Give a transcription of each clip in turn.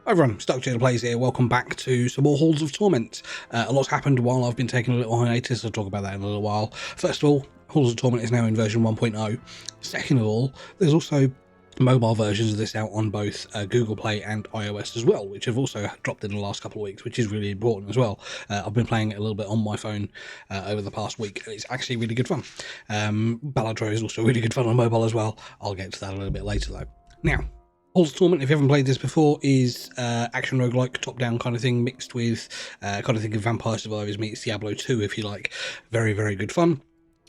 Hi everyone, Stuck Plays here. Welcome back to some more Halls of Torment. A lot's happened while I've been taking a little hiatus. I'll talk about that in a little while. First of all, Halls of Torment is now in version 1.0. Second of all, there's also mobile versions of this out on both Google Play and iOS as well, which have also dropped in the last couple of weeks, which is really important as well. I've been playing it a little bit on my phone over the past week. It's actually really good fun. Baladro is also really good fun on mobile as well. I'll get to that a little bit later though. Now, Halls of Torment, if you haven't played this before, is action roguelike, top-down kind of thing, mixed with kind of think of Vampire Survivors meets Diablo 2, if you like. Very, very good fun.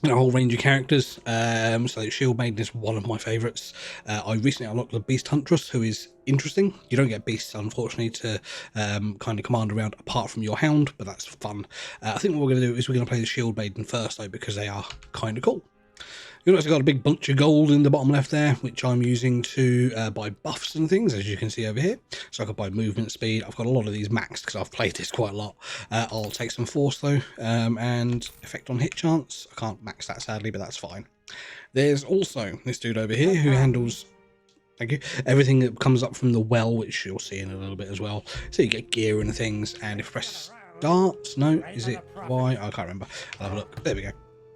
And a whole range of characters. So Shield Maiden is one of my favourites. I recently unlocked the Beast Huntress, who is interesting. You don't get beasts, unfortunately, to kind of command around apart from your hound, but that's fun. I think what we're going to do is we're going to play the Shield Maiden first, though, because they are kind of cool. You've also got a big bunch of gold in the bottom left there, which I'm using to buy buffs and things, as you can see over here. So I could buy movement speed. I've got a lot of these maxed because I've played this quite a lot. I'll take some force though, and effect on hit chance. I can't max that sadly, but that's fine. There's also this dude over here who handles, thank you, everything that comes up from the well, which you'll see in a little bit as well. So you get gear and things, and if you press start, no, is it Y? I can't remember. I'll have a look. There we go.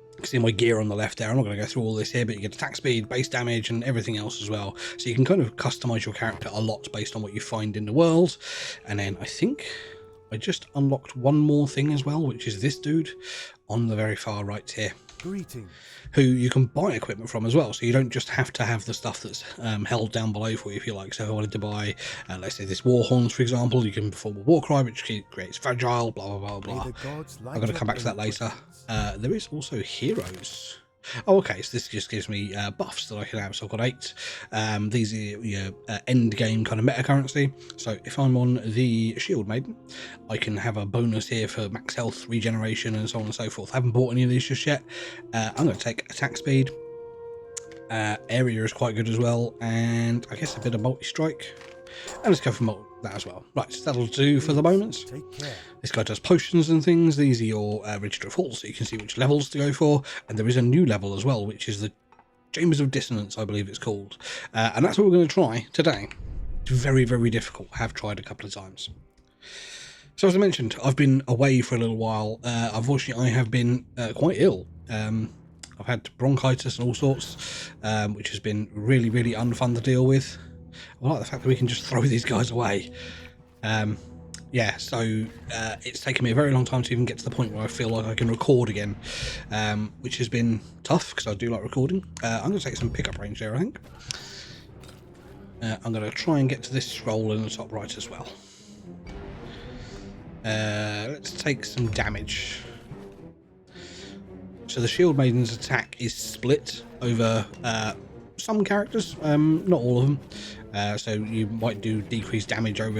You can see my gear on the left there. I'm not going to go through all this here, but you get attack speed, base damage, and everything else as well. So you can kind of customize your character a lot based on what you find in the world. And then I think I just unlocked one more thing as well, which is this dude on the very far right here. Greetings. Who you can buy equipment from as well, so you don't just have to have the stuff that's held down below for you if you like. So if I wanted to buy, let's say this war horns, for example, you can perform a war cry, which creates fragile, blah blah blah blah. I'm going to come back to that later. There is also heroes. Oh, okay, so this just gives me buffs that I can have. So I've got 8. These are your end game kind of meta currency. So if I'm on the Shield Maiden, I can have a bonus here for max health, regeneration, and so on and so forth. I haven't bought any of these just yet. I'm going to take attack speed. Area is quite good as well, and I guess a bit of multi-strike. And let's go for that as well. Right, so that'll do for the moment. This guy does potions and things. These are your register of halls, so you can see which levels to go for. And there is a new level as well, which is the Chambers of Dissonance, I believe it's called. And that's what we're going to try today. It's very, very difficult. I have tried a couple of times. So as I mentioned, I've been away for a little while. Unfortunately, I have been quite ill. I've had bronchitis and all sorts, which has been really, really unfun to deal with. I like the fact that we can just throw these guys away. Yeah, so it's taken me a very long time to even get to the point where I feel like I can record again, which has been tough because I do like recording. I'm going to take some pickup range there, I think. I'm going to try and get to this scroll in the top right as well. Let's take some damage. So the Shield Maiden's attack is split over some characters, not all of them. So you might do decreased damage over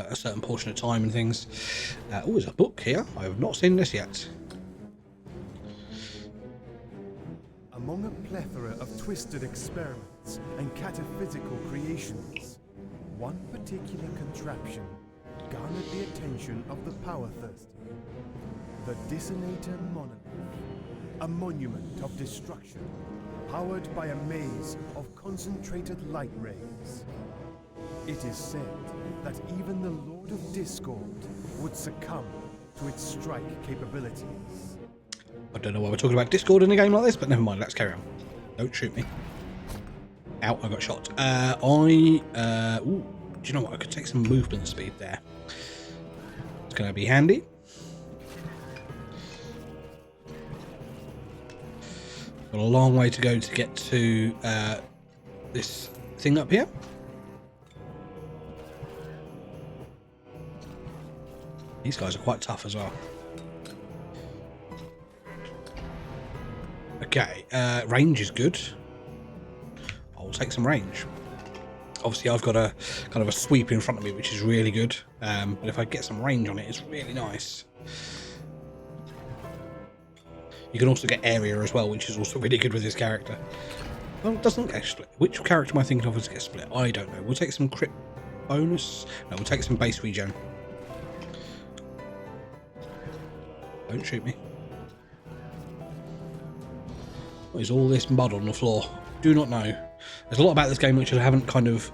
a certain portion of time and things. Oh, there's a book here. I have not seen this yet. Among a plethora of twisted experiments and cataphysical creations, one particular contraption garnered the attention of the power-thirsty. The Dissonator Monolith, a monument of destruction, powered by a maze of concentrated light rays. It is said that even the Lord of Discord would succumb to its strike capabilities. I don't know why we're talking about Discord in a game like this, but never mind, let's carry on. Don't shoot me. Ow, I got shot. Ooh, do you know what? I could take some movement speed there. It's going to be handy. Got a long way to go to get to this thing up here. These guys are quite tough as well. Okay, range is good. I'll take some range. Obviously, I've got a kind of a sweep in front of me, which is really good. But if I get some range on it, it's really nice. You can also get area as well, which is also really good with this character. Well, it doesn't get split. Which character am I thinking of as get split? I don't know. We'll take some crit bonus. No, we'll take some base regen. Don't shoot me. What is all this mud on the floor? Do not know. There's a lot about this game which I haven't kind of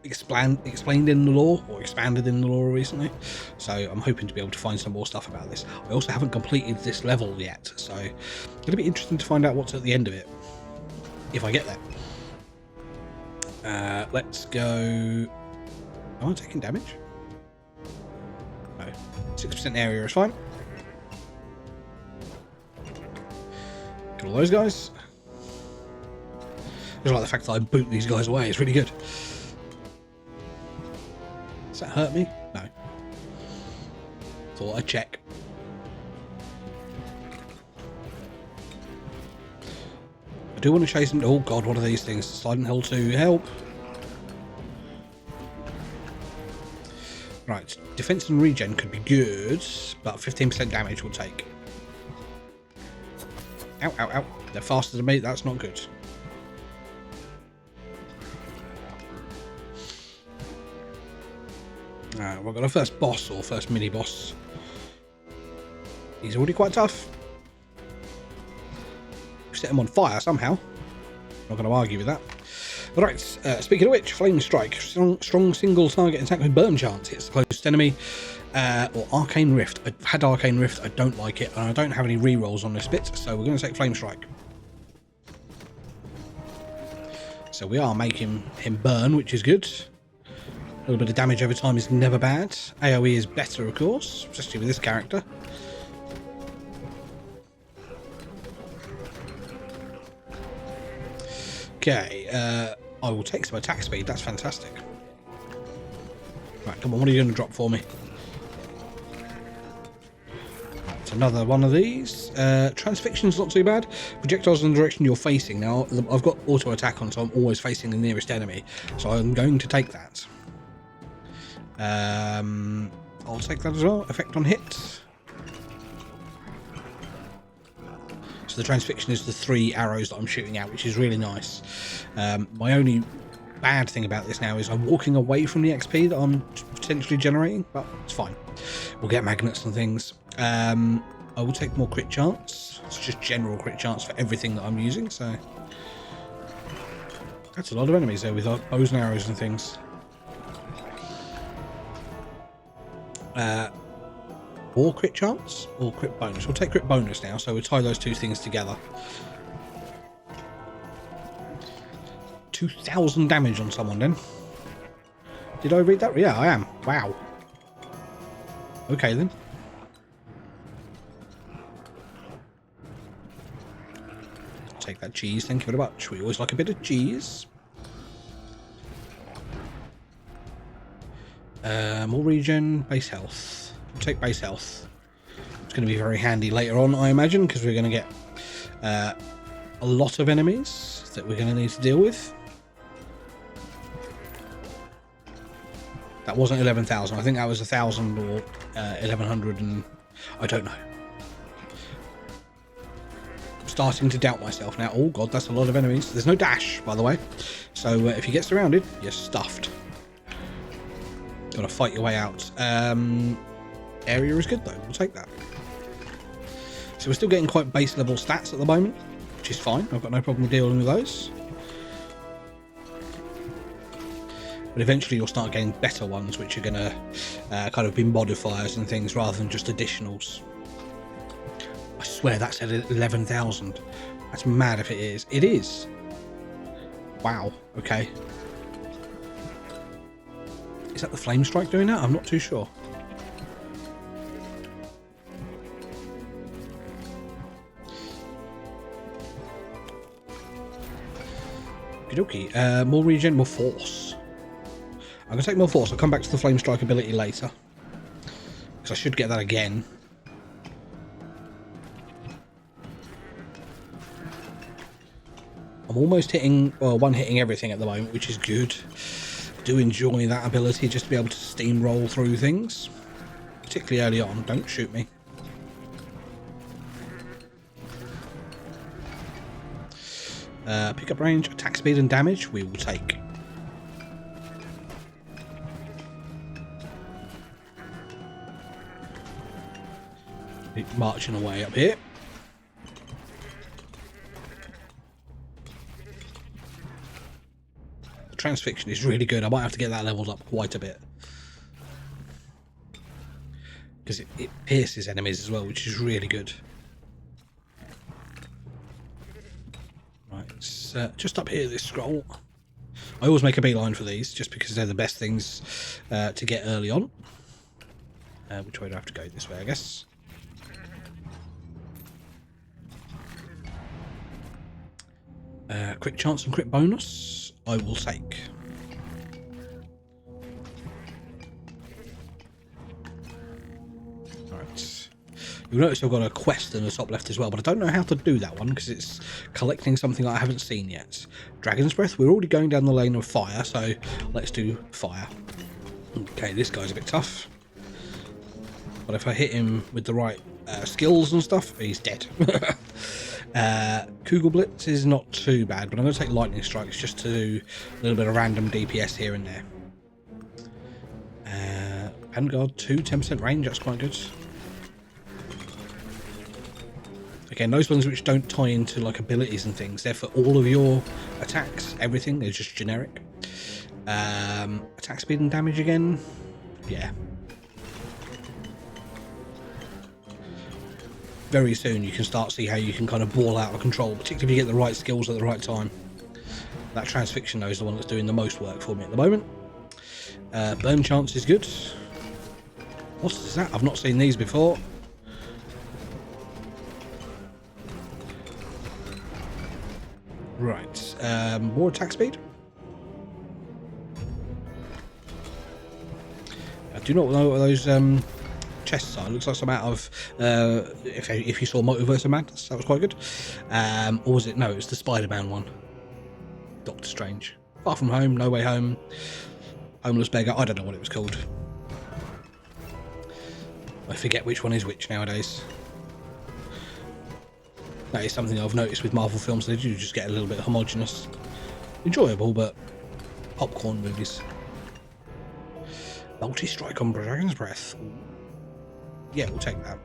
explained in the lore, or expanded in the lore recently, so I'm hoping to be able to find some more stuff about this. I also haven't completed this level yet, so it's going to be interesting to find out what's at the end of it, if I get there. Let's go... Am I taking damage? No. 6% area is fine. Kill all those guys. I just like the fact that I boot these guys away. It's really good. Does that hurt me? No. Thought I'd check. I do want to chase them. Oh god, what are these things? Sliding hell to help. Right, defense and regen could be good, but 15% damage will take. Ow, ow, ow. They're faster than me. That's not good. We've got our first boss, or first mini boss. He's already quite tough. Set him on fire somehow. Not going to argue with that. Alright, speaking of which, Flame Strike. Strong single target attack with burn chance. Hits the closest enemy. Or Arcane Rift. I've had Arcane Rift, I don't like it, and I don't have any rerolls on this bit, so we're going to take Flame Strike. So we are making him burn, which is good. A little bit of damage over time is never bad. AoE is better, of course, especially with this character. Okay, I will take some attack speed. That's fantastic. Right, come on, what are you going to drop for me? It's another one of these. Transfiction's not too bad. Projectiles in the direction you're facing. Now, I've got auto attack on, so I'm always facing the nearest enemy. So I'm going to take that. I'll take that as well. Effect on hit. So the transfixion is the 3 arrows that I'm shooting out, which is really nice. My only bad thing about this now is I'm walking away from the XP that I'm potentially generating, but it's fine. We'll get magnets and things. I will take more crit chance. It's just general crit chance for everything that I'm using, so that's a lot of enemies there with bows and arrows and things. Or crit chance or crit bonus. We'll take crit bonus now, so we'll tie those two things together. 2,000 damage on someone then. Did I read that? Yeah, I am. Wow. Okay then. Take that cheese, thank you very much. We always like a bit of cheese. More regen, base health. We'll take base health. It's going to be very handy later on, I imagine, because we're going to get a lot of enemies that we're going to need to deal with. That wasn't 11,000. I think that was 1,000 or 1,100, and I don't know. I'm starting to doubt myself now. Oh god, that's a lot of enemies. There's no dash, by the way, so if you get surrounded, you're stuffed. Gotta fight your way out. Area is good though, we'll take that. So we're still getting quite base level stats at the moment, which is fine. I've got no problem dealing with those. But eventually you'll start getting better ones, which are gonna kind of be modifiers and things rather than just additionals. I swear that's at 11,000. That's mad if it is. It is. Wow, okay. Is that the flame strike doing that? I'm not too sure. Okey-dokey. More regen, more force. I'm going to take more force. I'll come back to the flame strike ability later, because I should get that again. I'm almost hitting, well, one-hitting everything at the moment, which is good. Do enjoy that ability just to be able to steamroll through things, particularly early on. Don't shoot me. Pickup range, attack speed and damage we will take. Keep marching away up here. transfixion is really good. I might have to get that leveled up quite a bit. Because it pierces enemies as well, which is really good. Right, it's just up here, this scroll. I always make a beeline for these, just because they're the best things to get early on. Which way do I have to go? This way, I guess. Crit chance and crit bonus, I will take. Alright. You'll notice I've got a quest in the top left as well, but I don't know how to do that one because it's collecting something I haven't seen yet. Dragon's Breath, we're already going down the lane of fire, so let's do fire. Okay, this guy's a bit tough. But if I hit him with the right skills and stuff, he's dead. Kugel Blitz is not too bad, but I'm going to take Lightning Strikes just to do a little bit of random DPS here and there. Vanguard 2, 10% range, that's quite good. Again, those ones which don't tie into like abilities and things, they're for all of your attacks, everything, they're just generic. Attack speed and damage again, yeah. Very soon you can start to see how you can kind of ball out of control, particularly if you get the right skills at the right time. That transfixion though is the one that's doing the most work for me at the moment. Burn chance is good. What is that? I've not seen these before. Right, more attack speed. I do not know what those chests are. It looks like some out of if you saw Multiverse of Madness, that was quite good. Or was it? No, it's the Spider-Man one. Doctor Strange. Far From Home, No Way Home, Homeless Beggar. I don't know what it was called. I forget which one is which nowadays. That is something I've noticed with Marvel films. They do just get a little bit homogenous. Enjoyable, but popcorn movies. Multi-strike on Dragon's Breath. Yeah, we'll take that.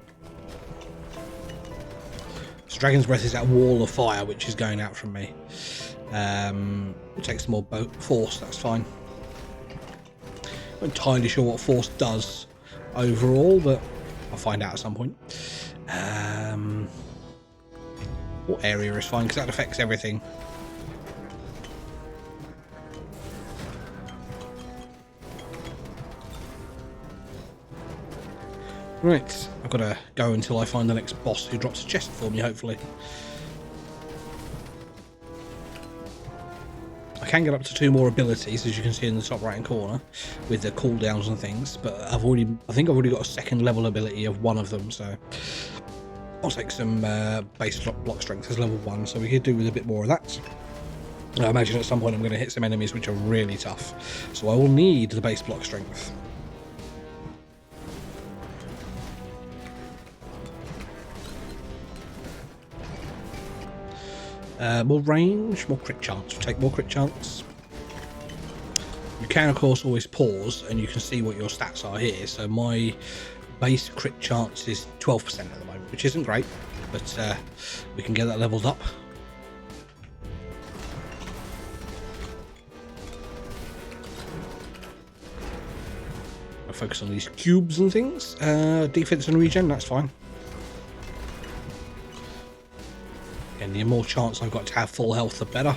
So Dragon's Breath is that wall of fire which is going out from me. We'll take some more force, that's fine. Not entirely sure what force does overall, but I'll find out at some point. What area is fine, because that affects everything. Right, I've got to go until I find the next boss who drops a chest for me, hopefully. I can get up to 2 more abilities, as you can see in the top right hand corner, with the cooldowns and things, but I think I've already got a second level ability of one of them, so I'll take some base block strength as level 1, so we could do with a bit more of that. I imagine at some point I'm going to hit some enemies which are really tough, so I will need the base block strength. More range, more crit chance. We'll take more crit chance. You can, of course, always pause and you can see what your stats are here. So my base crit chance is 12% at the moment, which isn't great, but we can get that leveled up. I'll focus on these cubes and things. Defense and regen, that's fine. And the more chance I've got to have full health, the better.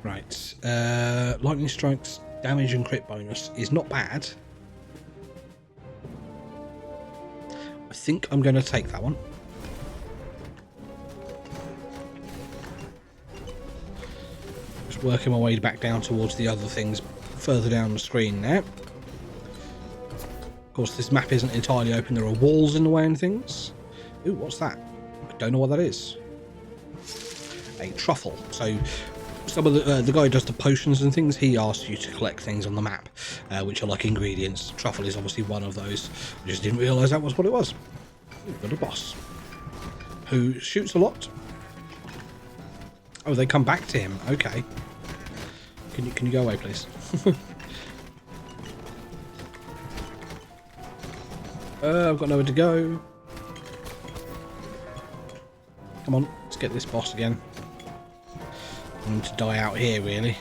Right, lightning strikes, damage and crit bonus is not bad. I think I'm going to take that one. Working my way back down towards the other things further down the screen now. Of course, this map isn't entirely open. There are walls in the way and things. Ooh, what's that? I don't know what that is. A truffle. So some of the guy who does the potions and things, he asks you to collect things on the map, which are like ingredients. Truffle is obviously one of those. I just didn't realise that was what it was. We've got a boss who shoots a lot. Oh, they come back to him. Okay. Can you go away, please? I've got nowhere to go. Come on, let's get this boss again. I need to die out here, really.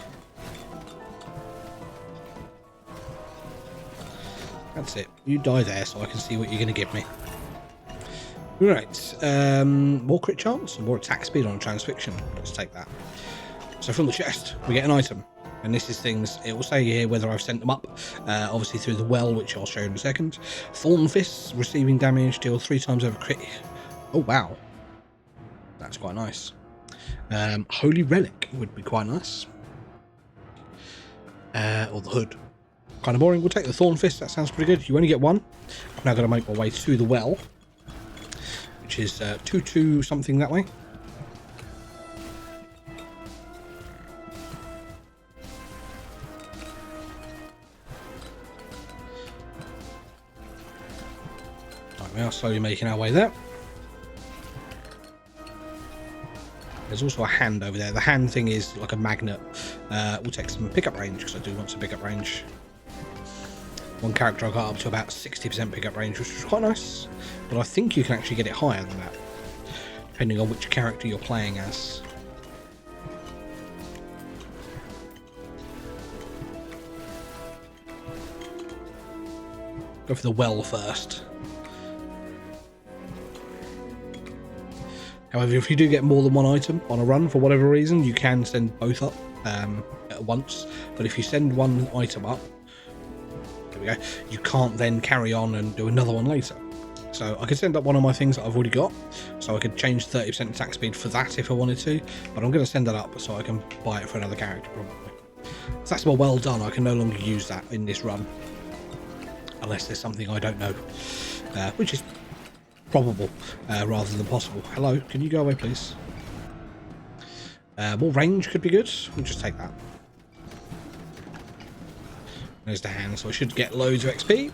That's it. You die there so I can see what you're going to give me. Right. More crit chance, more attack speed on transfixion. Let's take that. So from the chest, we get an item. And this is things, it will say here whether I've sent them up, obviously through the well, which I'll show in a second. Thorn Fists, receiving damage, deal 3 times over crit. Oh, wow. That's quite nice. Holy Relic would be quite nice. Or the Hood. Kind of boring. We'll take the Thorn Fist, that sounds pretty good. You only get one. I'm now going to make my way to the well, which is 2-2 something that way. We are slowly making our way there. There's also a hand over there. The hand thing is like a magnet. We'll take some pickup range because I do want some pickup range. One character I got up to about 60% pickup range, which was quite nice. But I think you can actually get it higher than that, depending on which character you're playing as. Go for the well first. However, if you do get more than one item on a run for whatever reason, you can send both up at once. But if you send one item up, there we go, you can't then carry on and do another one later. So I could send up one of my things that I've already got, so I could change 30% attack speed for that if I wanted to, but I'm going to send that up so I can buy it for another character probably. If that's more well done, I can no longer use that in this run, unless there's something I don't know, which is probable rather than possible. Hello, can you go away please? More range could be good. We'll just take that. There's the hand, so I should get loads of XP.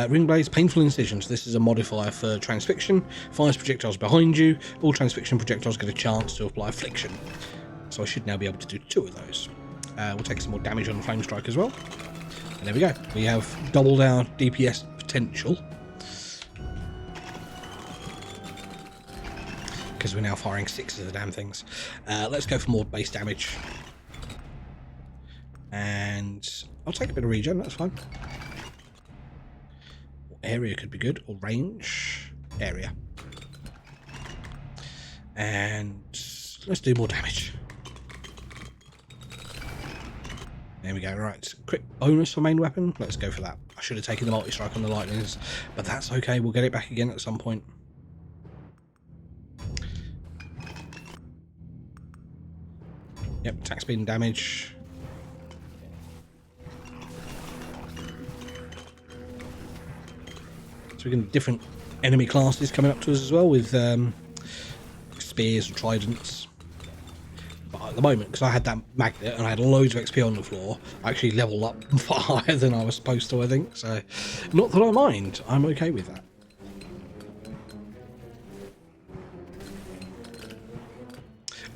Ring blades, painful incisions. This is a modifier for transfixion. Fires projectiles behind you. All transfixion projectiles get a chance to apply affliction. So I should now be able to do 2 of those. We'll take some more damage on the flame strike as well. And there we go. We have doubled our DPS potential, because we're now firing 6 of the damn things. Let's go for more base damage. And I'll take a bit of regen, that's fine. Area could be good, or range. Area. And let's do more damage. There we go, right. Crit bonus for main weapon. Let's go for that. I should have taken the multi-strike on the lightnings, but that's okay, we'll get it back again at some point. Yep, attack speed and damage. So we get different enemy classes coming up to us as well, with spears and tridents. But at the moment, because I had that magnet and I had loads of XP on the floor, I actually leveled up far higher than I was supposed to, I think. So, not that I mind, I'm okay with that.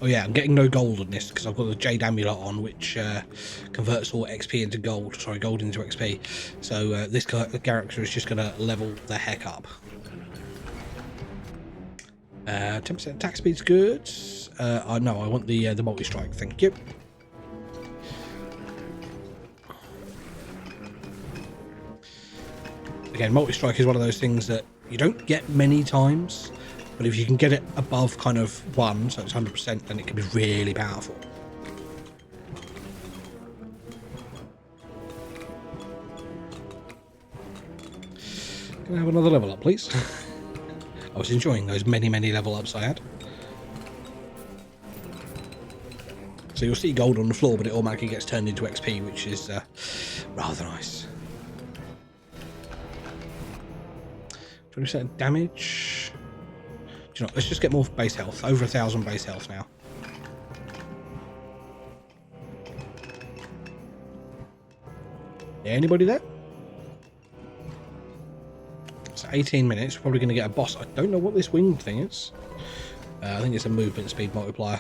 Oh yeah, I'm getting no gold on this because I've got the Jade Amulet on, which converts all XP into gold. Sorry, gold into XP. So this character is just going to level the heck up. 10% attack speed's good. No, I want the multi-strike. Thank you. Again, multi-strike is one of those things that you don't get many times. But if you can get it above kind of 1, so it's 100%, then it can be really powerful. Can I have another level up, please? I was enjoying those many level ups I had. So you'll see gold on the floor, but it automatically gets turned into XP, which is rather nice. 20% damage. Do you know, let's just get more base health. Over 1,000 base health now. Yeah, anybody there? It's 18 minutes. We're probably going to get a boss. I don't know what this winged thing is. I think it's a movement speed multiplier.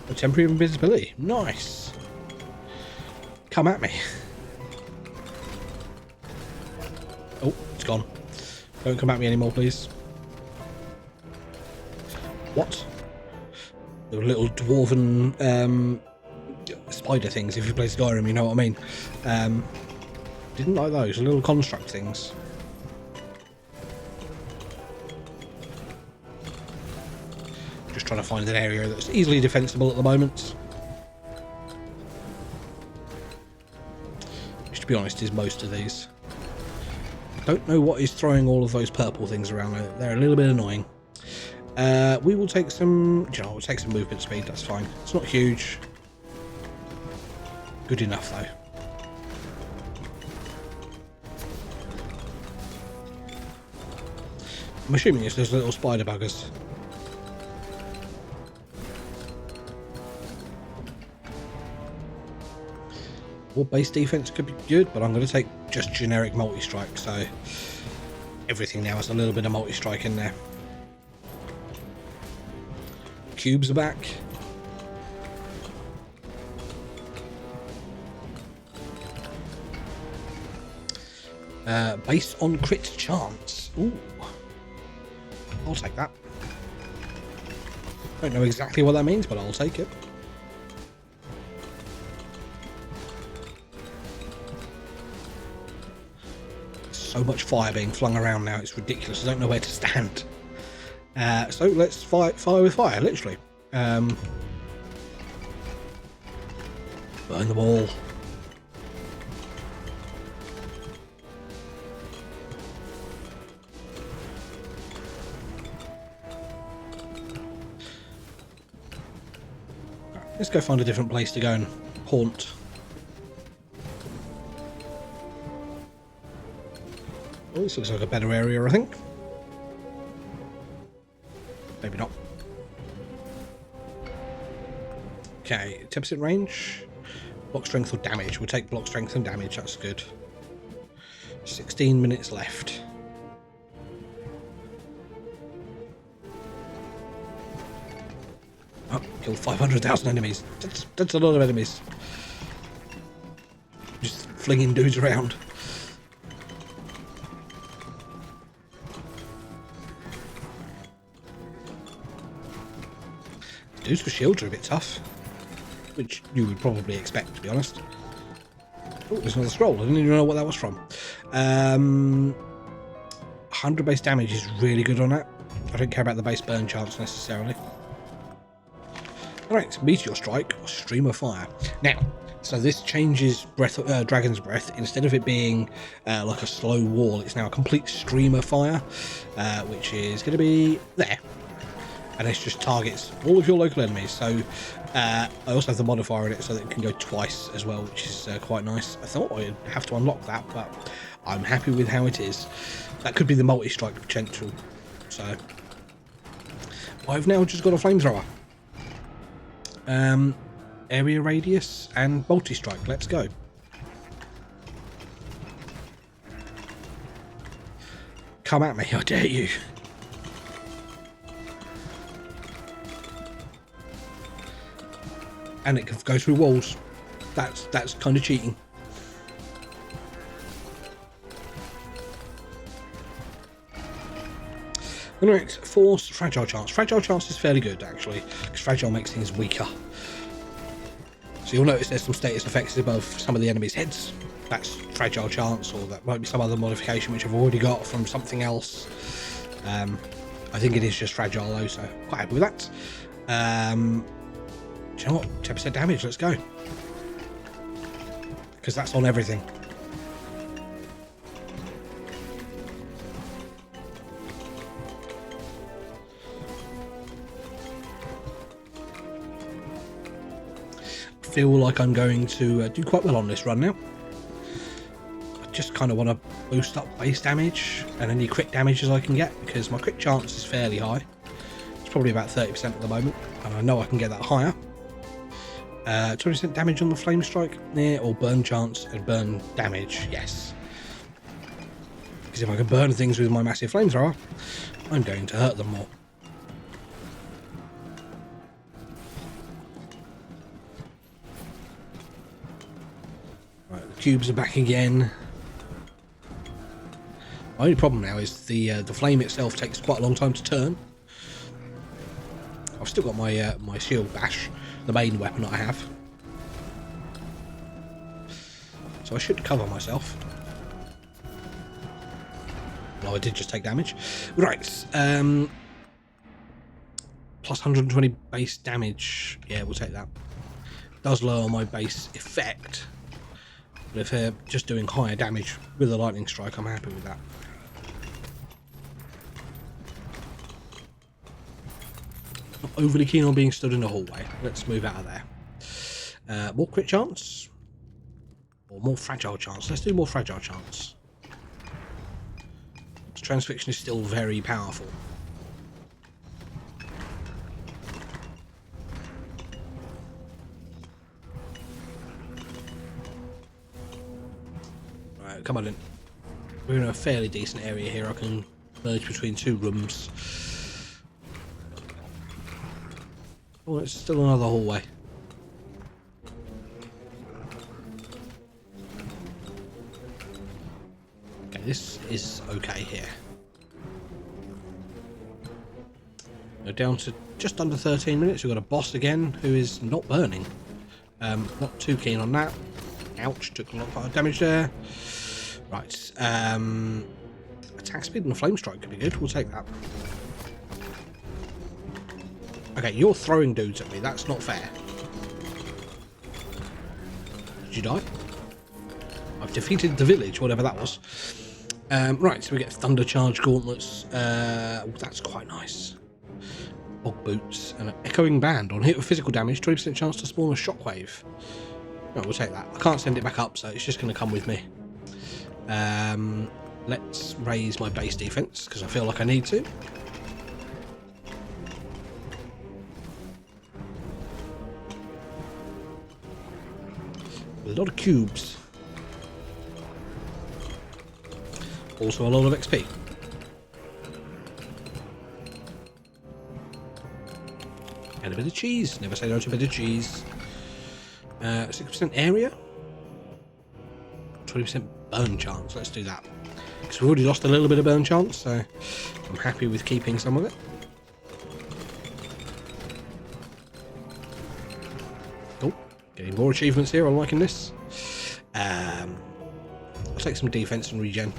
A temporary invisibility. Nice. Come at me. It's gone. Don't come at me anymore, please. What? The little dwarven spider things, if you play Skyrim, you know what I mean. Didn't like those, little construct things. Just trying to find an area that's easily defensible at the moment. Which, to be honest, is most of these. Don't know what is throwing all of those purple things around. They're a little bit annoying. We will take some, you know, we'll take some movement speed, that's fine. It's not huge. Good enough though. I'm assuming it's those little spider buggers. Or base defense could be good, but I'm going to take just generic multi-strike, so everything now has a little bit of multi-strike in there. Cubes are back. Based on crit chance. Ooh. I'll take that. Don't know exactly what that means, but I'll take it. So much fire being flung around now, it's ridiculous. I don't know where to stand. So let's fire with fire, literally. Burn them all. Let's go find a different place to go and haunt. Oh, this looks like a better area, I think. Maybe not. Okay, 10% range. Block strength or damage. We'll take block strength and damage, that's good. 16 minutes left. Oh, killed 500,000 enemies. That's a lot of enemies. Just flinging dudes around. Dudes with shields are a bit tough, which you would probably expect, to be honest. Oh, there's another scroll. I didn't even know what that was from. 100 base damage is really good on that. I don't care about the base burn chance necessarily. Alright, meteor strike or stream of fire. Now, so this changes Dragon's Breath. Instead of it being like a slow wall, it's now a complete stream of fire, which is going to be there. And it just targets all of your local enemies. So I also have the modifier in it so that it can go twice as well, which is quite nice. I thought I'd have to unlock that, but I'm happy with how it is. That could be the multi-strike potential. So I've now just got a flamethrower. Area radius and multi-strike. Let's go. Come at me, I dare you. And it can go through walls. That's kind of cheating. Alright, force, fragile chance. Fragile chance is fairly good actually, because fragile makes things weaker. So you'll notice there's some status effects above some of the enemies' heads. That's fragile chance, or that might be some other modification which I've already got from something else. I think it is just fragile though, so quite happy with that. Do you know what? 10% damage, let's go. Because that's on everything. I feel like I'm going to do quite well on this run now. I just kind of want to boost up base damage and any crit damages I can get, because my crit chance is fairly high. It's probably about 30% at the moment, and I know I can get that higher. 20% damage on the flame strike, yeah, or burn chance and burn damage, yes. Because if I can burn things with my massive flamethrower, I'm going to hurt them more. Right, the cubes are back again. My only problem now is the flame itself takes quite a long time to turn. I've still got my my shield bash, the main weapon I have, so I should cover myself. Well, I did just take damage. Right, plus 120 base damage. Yeah, we'll take that. Does lower my base effect, but if they're just doing higher damage with a lightning strike, I'm happy with that. Not overly keen on being stood in a hallway. Let's move out of there. More crit chance? Or more fragile chance? Let's do more fragile chance. Transfixion is still very powerful. Right, come on in. We're in a fairly decent area here. I can merge between two rooms. Oh, it's still another hallway. Okay, this is okay here. We're down to just under 13 minutes. We've got a boss again who is not burning. Not too keen on that. Ouch, took a lot of damage there. Right. Attack speed and a flame strike could be good. We'll take that. Okay, you're throwing dudes at me. That's not fair. Did you die? I've defeated the village, whatever that was. Right, so we get Thunder Charge Gauntlets. That's quite nice. Bog Boots and an Echoing Band. On hit with physical damage, 20% chance to spawn a Shockwave. No, we'll take that. I can't send it back up, so it's just going to come with me. Let's raise my base defense, because I feel like I need to. A lot of cubes. Also a lot of XP. And a bit of cheese. Never say no to a bit of cheese. 6% area. 20% burn chance. Let's do that. Because we've already lost a little bit of burn chance, so I'm happy with keeping some of it. Oh, getting more achievements here. I'm liking this. I'll take some defense and regen.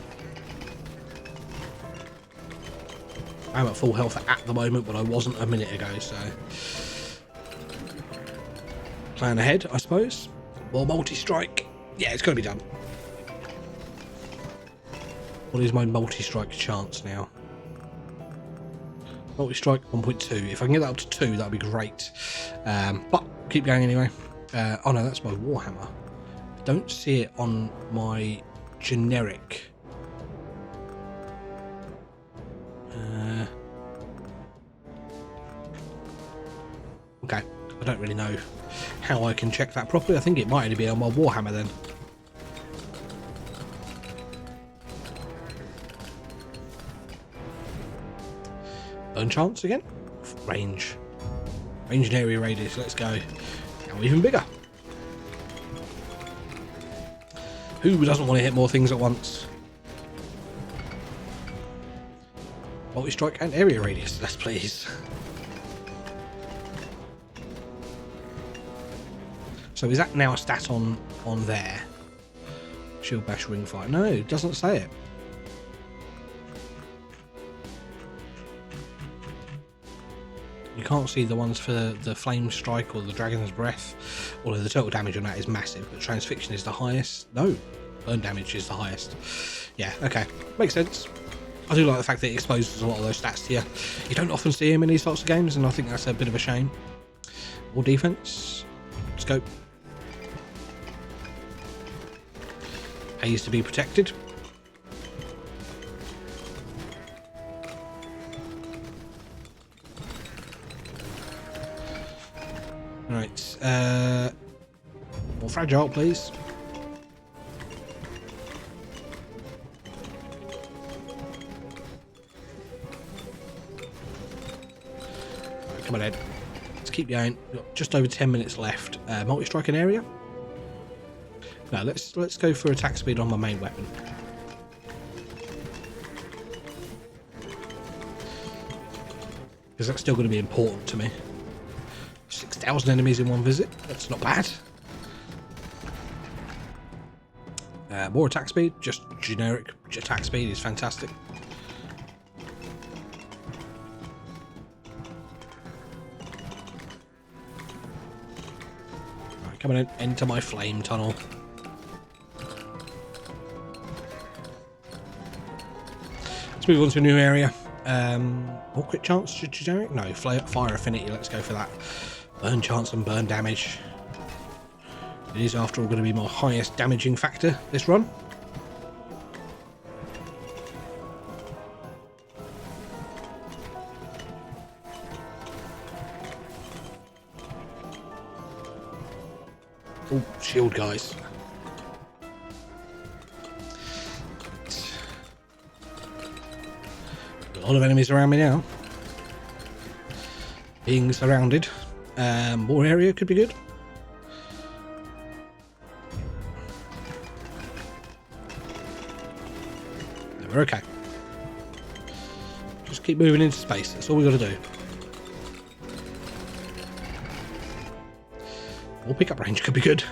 I'm at full health at the moment, but I wasn't a minute ago, so plan ahead, I suppose. More multi-strike. Yeah, it's got to be done. What is my multi-strike chance now? Multi-strike 1.2. If I can get that up to 2, that would be great. But keep going anyway. Oh no, that's my Warhammer. I don't see it on my generic. Okay, I don't really know how I can check that properly. I think it might only be on my Warhammer then. Burn chance again? Range. Range and area radius, let's go. Now even bigger. Who doesn't want to hit more things at once? Multi-strike and area radius, yes please. So is that now a stat on there? Shield bash ring fire. No, it doesn't say it. You can't see the ones for the flame strike or the dragon's breath, although the total damage on that is massive, but transfixion is the highest. No, burn damage is the highest. Yeah, okay, makes sense. I do like the fact that it exposes a lot of those stats to you. You don't often see them in these sorts of games, and I think that's a bit of a shame. More defense. Scope. Pays to be protected. Right, more fragile, please. Right, come on, Ed. Let's keep going. We've got just over 10 minutes left. Multi-strike an area. No, let's go for attack speed on my main weapon. because that's still going to be important to me. 6,000 enemies in one visit, that's not bad. More attack speed, just generic attack speed is fantastic. Right, come on, enter my flame tunnel. Let's move on to a new area. More crit chance, generic? No, fire affinity, let's go for that. Burn chance and burn damage. It is, after all, going to be my highest damaging factor this run. Oh, shield guys. A lot of enemies around me now. Being surrounded. More area could be good. We're okay. Just keep moving into space. That's all we got to do. More pickup range could be good.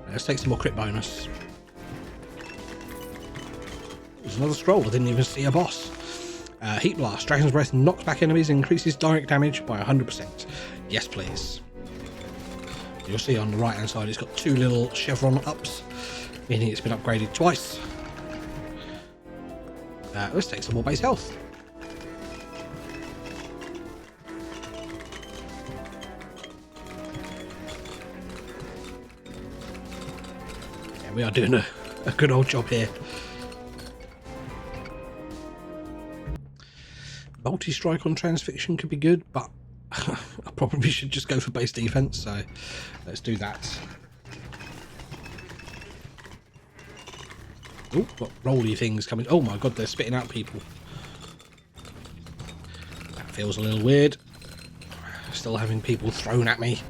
Let's take some more crit bonus. There's another scroll. I didn't even see a boss. Heat blast. Dragon's breath knocks back enemies and increases direct damage by 100%. Yes, please. You'll see on the right hand side it's got two little chevron ups, meaning it's been upgraded twice. Let's take some more base health. Yeah, we are doing a good old job here. Multi-strike on transfixion could be good, but I probably should just go for base defense, so let's do that. Oh, got rolly things coming. Oh my god, they're spitting out people. That feels a little weird. Still having people thrown at me.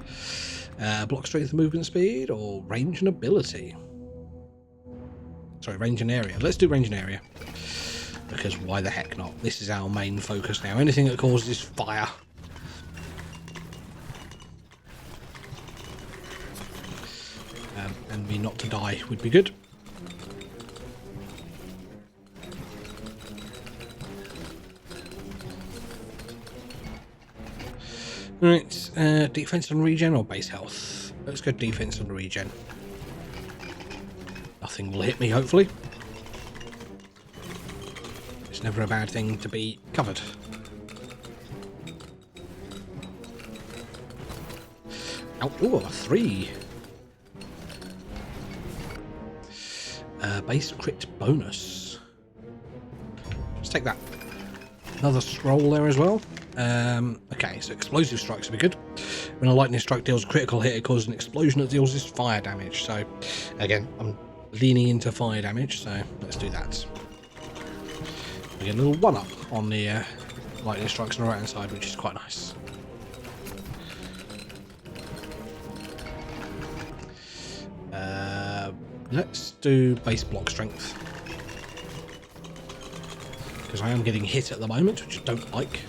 Block strength and movement speed, or range and ability? Sorry, range and area. Let's do range and area. Because why the heck not? This is our main focus now. Anything that causes fire. And me not to die would be good. Right, defense and regen or base health? Let's go defense and regen. Nothing will hit me, hopefully. It's never a bad thing to be covered. Oh, ooh, a 3. Base crit bonus. Let's take that. Another scroll there as well. Okay, so explosive strikes would be good. When a lightning strike deals a critical hit, it causes an explosion that deals this fire damage. So, again, I'm leaning into fire damage, so let's do that. We get a little 1-up on the lightning strikes on the right hand side, which is quite nice. Let's do base block strength, because I am getting hit at the moment, which I don't like.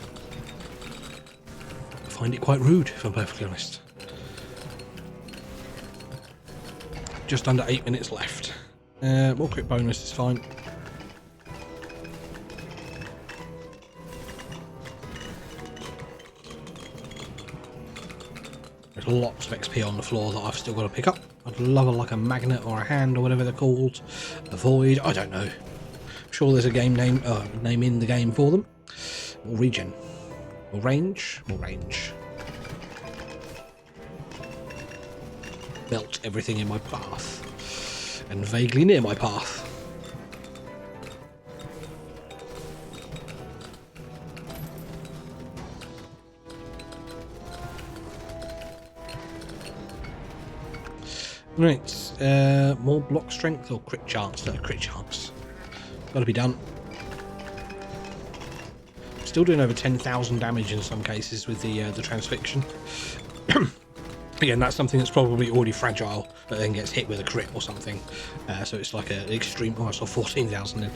I find it quite rude, if I'm perfectly honest. Just under 8 minutes left. More crit bonus is fine. There's lots of XP on the floor that I've still got to pick up. I'd love like a magnet or a hand or whatever they're called. A void, I don't know. I'm sure there's a game name in the game for them. More regen. More range. More range. Melt everything in my path. And vaguely near my path. Right, more block strength or crit chance? No, crit chance. Got to be done. Still doing over 10,000 damage in some cases with the transfixion. Again, that's something that's probably already fragile, but then gets hit with a crit or something. So it's like an extreme. Oh, I saw 14,000 in.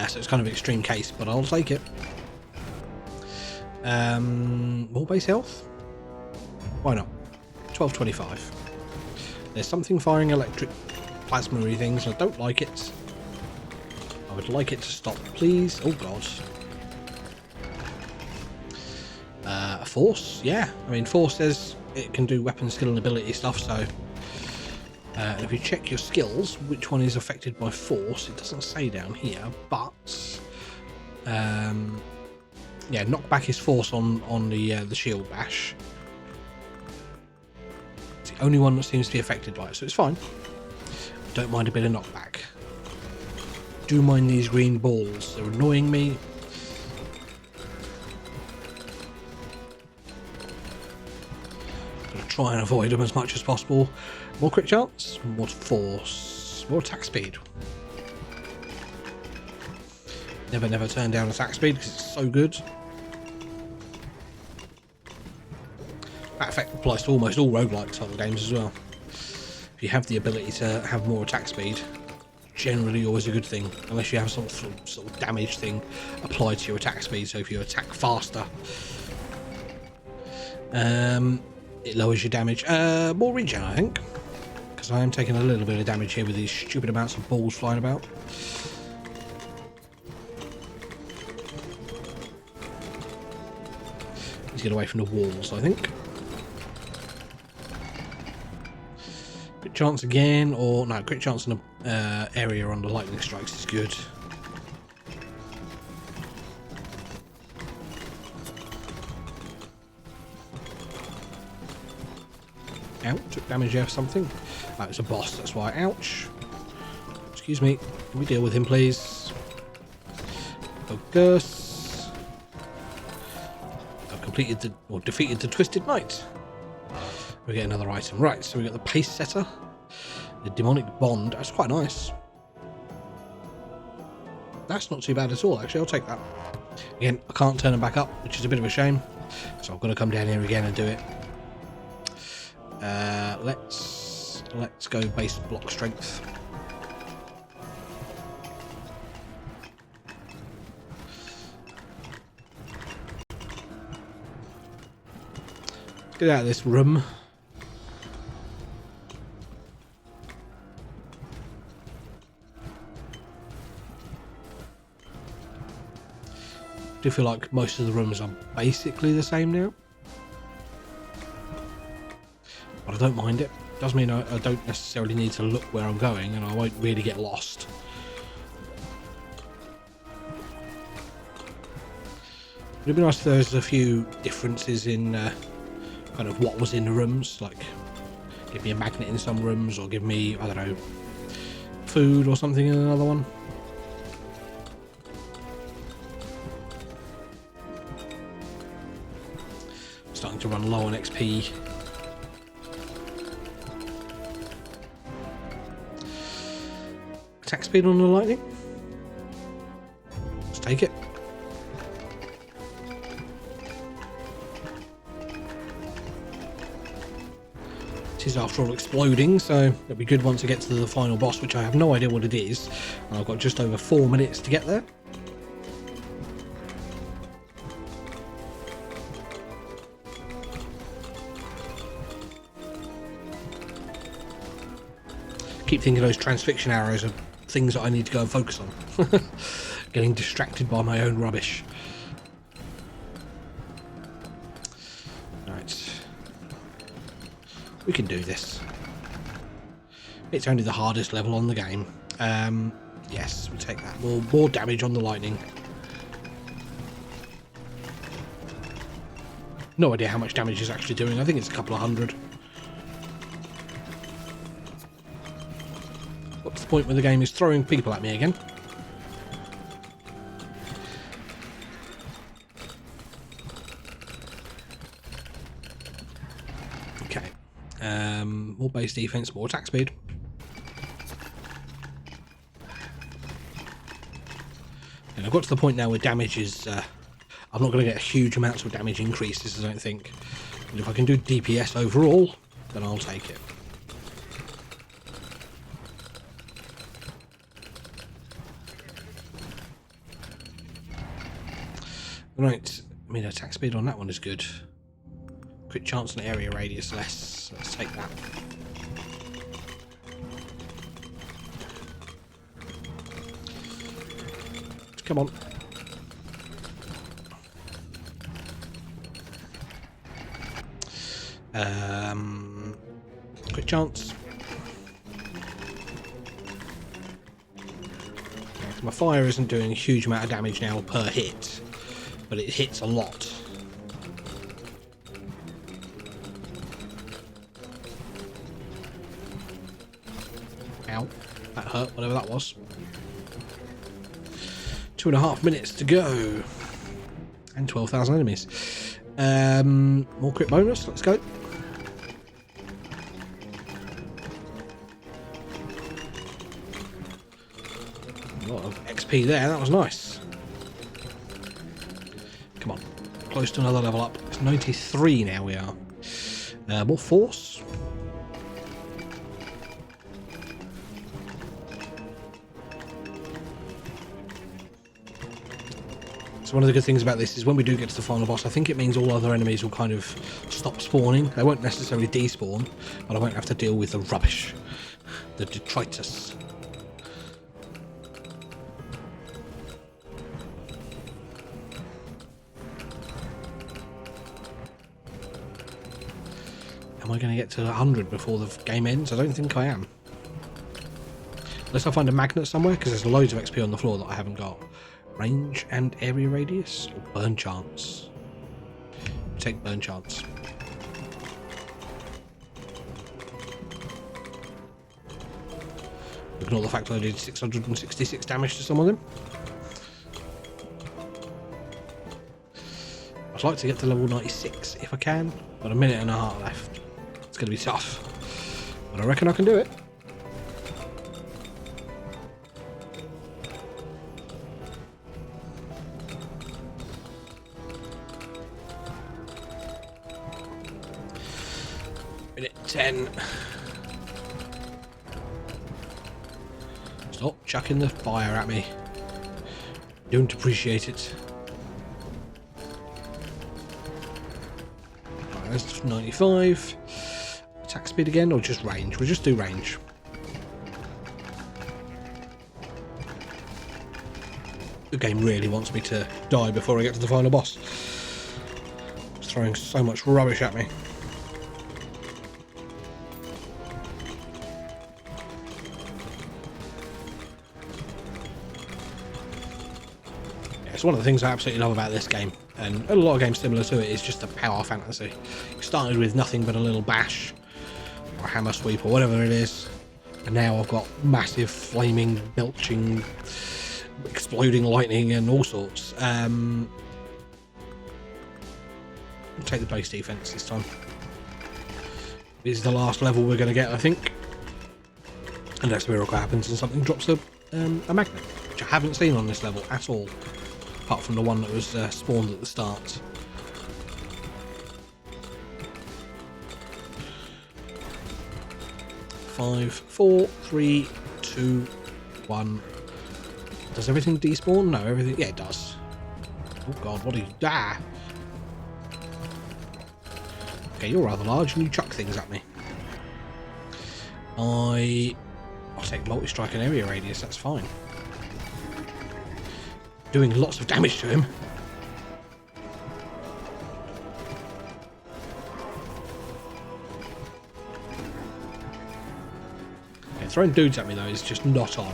So it's kind of an extreme case, but I'll take it. More base health? Why not? 1225. There's something firing electric plasma-y things. I don't like it. I would like it to stop, please. Oh god. Force? Yeah. I mean, force says it can do weapon skill and ability stuff, so... if you check your skills, which one is affected by force, it doesn't say down here, but... yeah, knockback is force on the shield bash. It's the only one that seems to be affected by it, so it's fine. Don't mind a bit of knockback. Do mind these green balls, they're annoying me. Gonna try and avoid them as much as possible. More crit chance, more force, more attack speed. Never turn down attack speed because it's so good. That effect applies to almost all roguelike type of games as well. If you have the ability to have more attack speed, generally always a good thing, unless you have some sort of damage thing applied to your attack speed. So if you attack faster, it lowers your damage. More regen, I think, because I am taking a little bit of damage here with these stupid amounts of balls flying about. Let's get away from the walls, I think. Crit chance again, or no, crit chance in the area under lightning strikes is good. Ouch, took damage there for something. Oh, it's a boss, that's why. Ouch. Excuse me, can we deal with him, please? Focus. I've completed the, or defeated the Twisted Knight. We get another item. Right, so we got the Pace Setter, the Demonic Bond. That's quite nice. That's not too bad at all, actually. I'll take that. Again, I can't turn them back up, which is a bit of a shame. So I've got to come down here again and do it. Let's go base block strength. Let's get out of this room. I do feel like most of the rooms are basically the same now. But I don't mind it. Does mean I don't necessarily need to look where I'm going, and I won't really get lost. It'd be nice if there's a few differences in kind of what was in the rooms, like give me a magnet in some rooms, or give me, I don't know, food or something in another one. Starting to run low on XP. Attack speed on the lightning. Let's take it. It is after all exploding, so it'll be good once I get to the final boss, which I have no idea what it is. And I've got just over 4 minutes to get there. Keep thinking those transfixion arrows are things that I need to go and focus on. Getting distracted by my own rubbish. Right. We can do this. It's only the hardest level on the game. Yes, we'll take that. More damage on the lightning. No idea how much damage it's actually doing. I think it's a couple of hundred. What's the point where the game is throwing people at me again? Okay. More base defense, more attack speed. And I've got to the point now where damage is... I'm not going to get huge amounts of damage increases, I don't think. And if I can do DPS overall, then I'll take it. Right, I mean, attack speed on that one is good. Crit chance and area radius less. Let's take that. Come on. Quick chance. My fire isn't doing a huge amount of damage now per hit, but it hits a lot. Ow, that hurt, whatever that was. 2.5 minutes to go. And 12,000 enemies. More crit bonus, let's go. A lot of XP there, that was nice. Come on, close to another level up. It's 93 now we are. More force. So one of the good things about this is when we do get to the final boss, I think it means all other enemies will kind of stop spawning. They won't necessarily despawn, but I won't have to deal with the rubbish, the detritus. Am I going to get to 100 before the game ends? I don't think I am. Unless I find a magnet somewhere, because there's loads of XP on the floor that I haven't got. Range and area radius, or burn chance? Take burn chance. Ignore the fact that I did 666 damage to some of them. I'd like to get to level 96 if I can, but a minute and a half left. It's going to be tough, but I reckon I can do it. Minute 10. Stop chucking the fire at me. Don't appreciate it. Right, that's 95. Attack speed again, or just range? We'll just do range. The game really wants me to die before I get to the final boss. It's throwing so much rubbish at me. It's one of the things I absolutely love about this game, and a lot of games similar to it, is just the power fantasy. You started with nothing but a little bash, or a hammer sweep, or whatever it is, and now I've got massive, flaming, belching, exploding lightning and all sorts. I'll take the base defense this time. This is the last level we're going to get, I think, unless a miracle happens and something drops a magnet, which I haven't seen on this level at all. Apart from the one that was spawned at the start. Five, four, three, two, one. Does everything despawn? No, everything. Yeah, it does. Oh god, what are you? Ah! Okay, you're rather large and you chuck things at me. I'll take multi-strike and area radius, that's fine. Doing lots of damage to him. Yeah, throwing dudes at me though is just not on.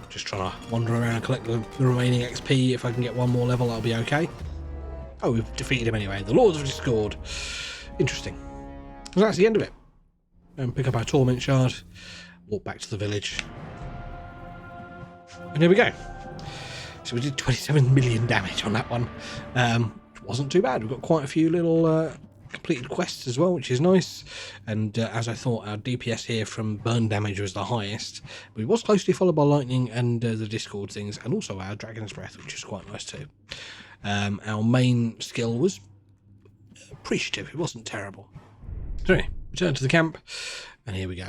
Just trying to wander around and collect the remaining XP. If I can get one more level, I'll be okay. Oh, we've defeated him anyway. The Lords of Discord. Interesting. So that's the end of it. And pick up our torment shard, walk back to the village, and here we go. So we did 27 million damage on that one. Wasn't too bad. We've got quite a few little completed quests as well, which is nice. And as I thought, our DPS here from burn damage was the highest, but it was closely followed by lightning and the Discord things, and also our Dragon's Breath, which is quite nice too. Our main skill was appreciative. It wasn't terrible. So anyway, return to the camp. And here we go.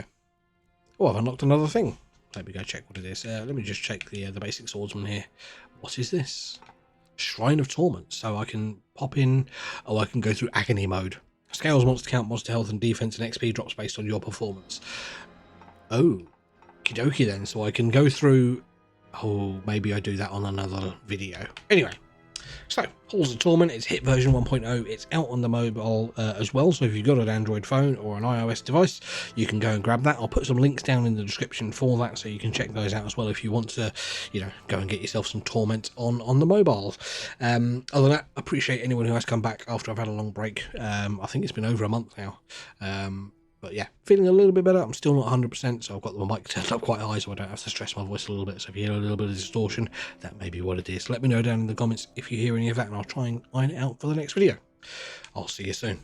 Oh, I've unlocked another thing. Let me go check what it is. Let me just check the basic swordsman here. What is this? Shrine of Torment. So I can pop in. Oh, I can go through agony mode. Scales monster count, monster health and defense and XP drops based on your performance. Oh, kidoki then. So I can go through. Oh, maybe I do that on another video. Anyway. So, Halls of Torment, it's hit version 1.0, it's out on the mobile as well, so if you've got an Android phone or an iOS device, you can go and grab that. I'll put some links down in the description for that, so you can check those out as well if you want to, you know, go and get yourself some Torment on the mobile. Other than that, I appreciate anyone who has come back after I've had a long break. I think it's been over a month now. But yeah, feeling a little bit better. I'm still not 100%, so I've got the mic turned up quite high so I don't have to stress my voice a little bit. So if you hear a little bit of distortion, that may be what it is. Let me know down in the comments if you hear any of that, and I'll try and iron it out for the next video. I'll see you soon.